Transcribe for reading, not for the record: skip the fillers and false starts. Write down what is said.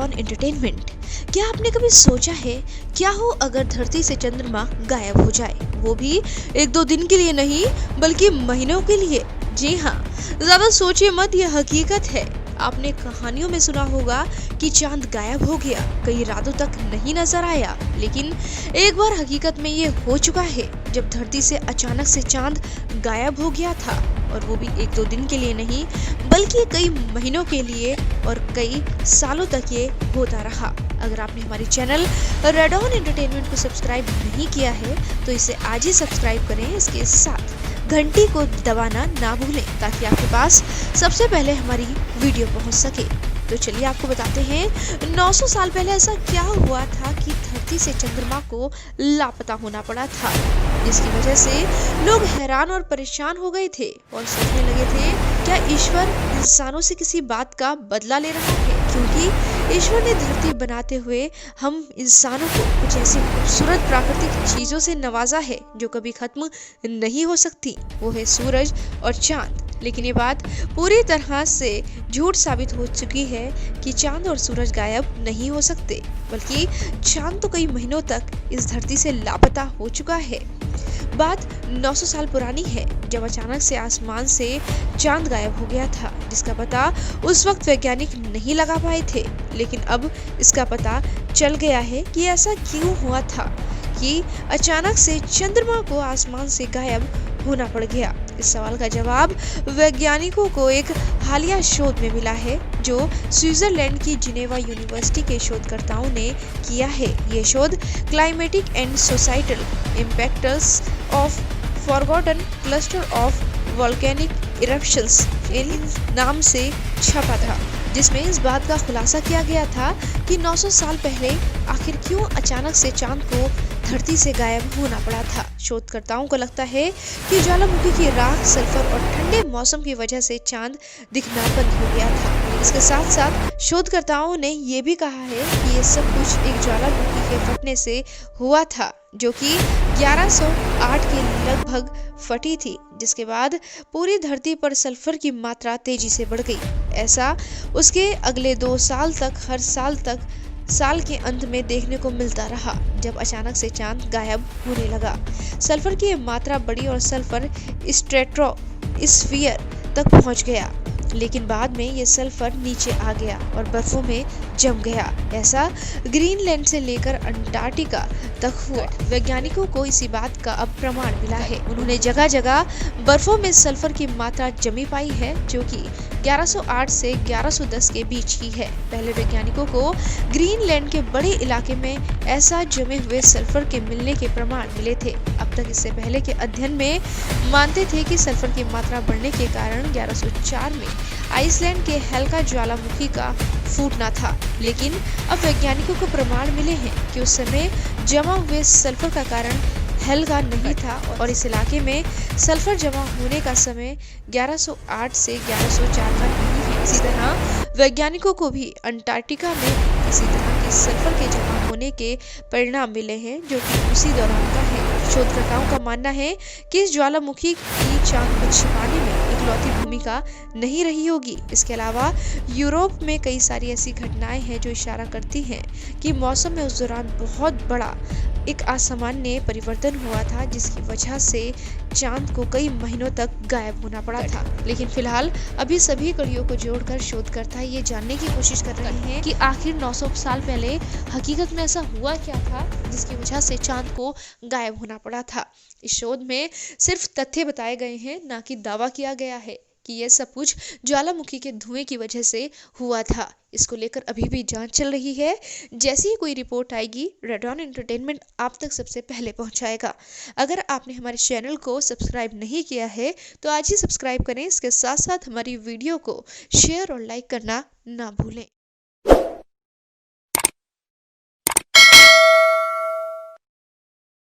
On entertainment. क्या आपने कभी सोचा है क्या हो अगर धरती से चंद्रमा गायब हो जाए, वो भी एक दो दिन के लिए नहीं बल्कि महीनों के लिए। जी हाँ, ज्यादा सोचिए मत, यह हकीकत है। आपने कहानियों में सुना होगा कि चांद गायब हो गया, कई रातों तक नहीं नजर आया, लेकिन एक बार हकीकत में ये हो चुका है जब धरती से अचानक से चांद गायब हो गया था, और वो भी एक दो दिन के लिए नहीं बल्कि कई महीनों के लिए और कई सालों तक ये होता रहा। अगर आपने हमारे चैनल रेड ऑन एंटरटेनमेंट को सब्सक्राइब नहीं किया है तो इसे आज ही सब्सक्राइब करें, इसके साथ घंटी को दबाना ना भूलें ताकि आपके पास सबसे पहले हमारी वीडियो पहुंच सके। तो चलिए आपको बताते हैं 900 साल पहले ऐसा क्या हुआ था कि धरती से चंद्रमा को लापता होना पड़ा था, जिसकी वजह से लोग हैरान और परेशान हो गए थे और सोचने लगे थे क्या ईश्वर इंसानों से किसी बात का बदला ले रहा है, क्योंकि ईश्वर ने धरती बनाते हुए हम इंसानों को कुछ ऐसी खूबसूरत प्राकृतिक चीजों से नवाजा है जो कभी खत्म नहीं हो सकती, वो है सूरज और चांद। लेकिन ये बात पूरी तरह से झूठ साबित हो चुकी है कि चांद और सूरज गायब नहीं हो सकते, बल्कि चांद तो कई महीनों तक इस धरती से लापता हो चुका है। बात 900 साल पुरानी है जब अचानक से आसमान से चांद गायब हो गया था, जिसका पता उस वक्त वैज्ञानिक नहीं लगा पाए थे, लेकिन अब इसका पता चल गया है कि ऐसा क्यों हुआ था कि अचानक से चंद्रमा को आसमान से गायब होना पड़ गया। इस सवाल का जवाब वैज्ञानिकों को एक हालिया शोध में मिला है जो स्विट्जरलैंड की जिनेवा यूनिवर्सिटी के शोधकर्ताओं ने किया है। ये शोध climatic and societal impacts of forgotten cluster of volcanic eruptions नाम से छपा था, जिसमें इस बात का खुलासा किया गया था कि 900 साल पहले आखिर क्यों अचानक से चांद को धरती से गायब होना पड़ा था। शोधकर्ताओं को लगता है कि ज्वालामुखी की राख, सल्फर और ठंडे मौसम की वजह से चांद दिखना बंद हो गया था। इसके साथ साथ शोधकर्ताओं ने ये भी कहा है कि ये सब कुछ एक ज्वालामुखी के फटने से हुआ था जो कि 1108 के लगभग फटी थी, जिसके बाद पूरी धरती पर सल्फर की मात्रा तेजी से बढ़ गई। ऐसा उसके अगले 2 साल तक हर साल के अंत में देखने को मिलता रहा जब अचानक से चांद गायब होने लगा। सल्फर की मात्रा बढ़ी और सल्फर स्ट्रेटोस्फीयर तक पहुंच गया, लेकिन बाद में ये सल्फर नीचे आ गया और बर्फों में जम गया। ऐसा ग्रीनलैंड से लेकर अंटार्कटिका तक हुआ। वैज्ञानिकों को इसी बात का अब प्रमाण मिला है। उन्होंने जगह जगह बर्फों में सल्फर की मात्रा जमी पाई है जो कि 1108 से 1110 के बीच की है। पहले वैज्ञानिकों को ग्रीनलैंड के बड़े इलाके में ऐसा जमे हुए सल्फर के मिलने के प्रमाण मिले थे। अब तक इससे पहले के अध्ययन में मानते थे कि सल्फर की मात्रा बढ़ने के कारण 1104 में आइसलैंड के हेल्का ज्वालामुखी का फूटना था, लेकिन अब वैज्ञानिकों को प्रमाण मिले हैं कि उस समय जमा हुए सल्फर का कारण हेल्गा नहीं था और इस इलाके में सल्फर जमा होने का समय 1108 से 1104 का नहीं है। इसी तरह वैज्ञानिकों को भी अंटार्कटिका में इसी तरह के सल्फर के जमा होने के परिणाम मिले हैं जो कि उसी दौरान का है। शोधकर्ताओं का मानना है कि इस ज्वालामुखी की चांद को छिपाने में इकलौती भूमिका नहीं रही होगी। इसके अलावा यूरोप में कई सारी ऐसी घटनाएं हैं जो इशारा करती हैं कि मौसम में उस दौरान बहुत बड़ा एक असामान्य परिवर्तन हुआ था जिसकी वजह से चांद को कई महीनों तक गायब होना पड़ा था। लेकिन फिलहाल अभी सभी कड़ियों को जोड़कर शोधकर्ता ये जानने की कोशिश कर रहे हैं कि आखिर 900 साल पहले हकीकत में ऐसा हुआ क्या था जिसकी वजह से चांद को गायब होना पड़ा था। इस शोध में सिर्फ तथ्य बताए गए हैं, ना कि दावा किया गया है कि यह सब कुछ ज्वालामुखी के धुएं की वजह से हुआ था। इसको लेकर अभी भी जांच चल रही है। जैसे ही कोई रिपोर्ट आएगी रेड ऑन एंटरटेनमेंट आप तक सबसे पहले पहुंचाएगा। अगर आपने हमारे चैनल को सब्सक्राइब नहीं किया है तो आज ही सब्सक्राइब करें। इसके साथ साथ हमारी वीडियो को शेयर और लाइक करना ना भूलें।